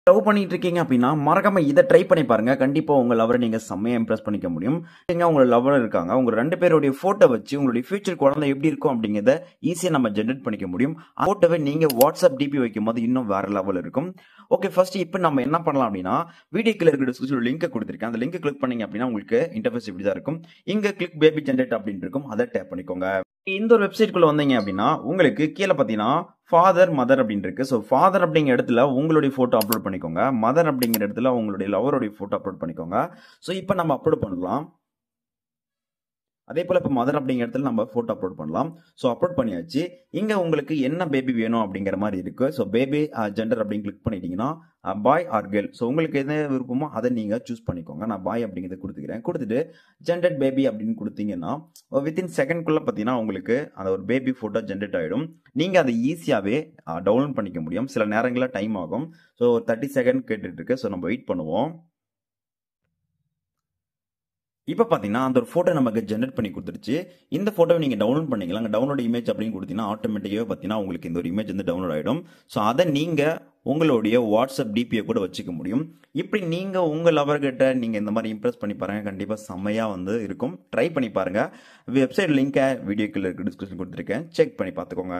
Love பண்ணிட்டு இருக்கீங்க அப்படின்னா மறக்காம இதை ட்ரை பண்ணி பாருங்க. கண்டிப்பா உங்க லவரை நீங்க செம்மையா இம்ப்ரெஸ் பண்ணிக்க முடியும். உங்க லவர் இருக்காங்க, உங்க 2 பேருடைய போட்டோ வச்சு உங்களுடைய ஃபியூச்சர் குழந்தை எப்படி இருக்கும் அப்படிங்கறத ஈஸியா நம்ம ஜெனரேட் பண்ணிக்க முடியும். போட்டோவை நீங்க வாட்ஸ்அப் டிபி வைக்கும் போது இன்னும் வேற லெவல் இருக்கும். ஓகே, ஃபர்ஸ்ட் இப்போ நம்ம என்ன பண்ணலாம் அப்படின்னா, வீடியோக்குள்ள இருக்கிற டிஸ்கிரிப்ஷன்ல லிங்க் கொடுத்திருக்கேன். அந்த லிங்க் கிளிக் பண்ணீங்க அப்படின்னா உங்களுக்கு இன்டர்ஃபேஸ் இப்படி தான் இருக்கும். இங்க கிளிக் பேபி ஜெனரேட் அப்படின்னு இருக்கும், அதை டேப் பண்ணிக்கோங்க. இந்த ஒரு வெப்சைட்குள்ள வந்தீங்க அப்படின்னா உங்களுக்கு கீழே பார்த்தீங்கன்னா ஃபாதர் மதர் அப்படின்னு இருக்கு. ஸோ ஃபாதர் அப்படிங்கிற இடத்துல உங்களுடைய போட்டோ அப்லோட் பண்ணிக்கோங்க. மதர் அப்படிங்கிற இடத்துல உங்களுடைய லவருடைய போட்டோ அப்லோட் பண்ணிக்கோங்க. ஸோ இப்போ நம்ம அப்லோட் பண்ணலாம். அதே போல இப்போ மதர் அப்படிங்கிற இடத்துல நம்ம போட்டோ அப்லோட் பண்ணலாம். ஸோ அப்லோட் பண்ணியாச்சு. இங்க உங்களுக்கு என்ன பேபி வேணும் அப்படிங்கிற மாதிரி இருக்கு. ஸோ பேபி ஜெண்டர் அப்படின்னு கிளிக் பண்ணிட்டீங்கன்னா பாய் ஆர் கேர்ள், ஸோ உங்களுக்கு எது விருப்பமோ அதை நீங்க சூஸ் பண்ணிக்கோங்க. நான் பாய் அப்படிங்கிறத கொடுத்துக்கிறேன். கொடுத்துட்டு ஜென்ரேட் பேபி அப்படின்னு கொடுத்தீங்கன்னா வித்தின் செகண்ட்குள்ள பார்த்தீங்கன்னா உங்களுக்கு அந்த ஒரு பேபி போட்டோ ஜென்ரேட் ஆகிடும். நீங்க அதை ஈஸியாகவே டவுன்லோட் பண்ணிக்க முடியும். சில நேரங்களில் டைம் ஆகும். ஸோ 30 செகண்ட் கேட்டுட்டு இருக்கு. ஸோ நம்ம வெயிட் பண்ணுவோம். இப்போ பார்த்தீங்கன்னா அந்த ஒரு ஃபோட்டோ நமக்கு ஜென்ரேட் பண்ணி கொடுத்துருச்சு. இந்த ஃபோட்டோவை நீங்கள் டவுன்லோட் பண்ணிக்கலாம். டவுன்லோட் இமேஜ் அப்படின்னு கொடுத்தீங்கன்னா ஆட்டோமேட்டிக்காக பார்த்தீங்கன்னா உங்களுக்கு இந்த ஒரு இமேஜ் வந்து டவுன்லோட் ஆகிடும். ஸோ அதை நீங்கள் உங்களுடைய வாட்ஸ்அப் டிபியை கூட வச்சுக்க முடியும். இப்படி நீங்கள் உங்கள் லவர்கிட்ட நீங்கள் இந்த மாதிரி இம்ப்ரெஸ் பண்ணி பாருங்க. கண்டிப்பாக செம்மையாக வந்து இருக்கும். ட்ரை பண்ணி பாருங்க. வெப்சைட் லிங்கை வீடியோக்குள்ள இருக்க டிஸ்கிரிப்ஷன் கொடுத்துருக்கேன், செக் பண்ணி பார்த்துக்கோங்க.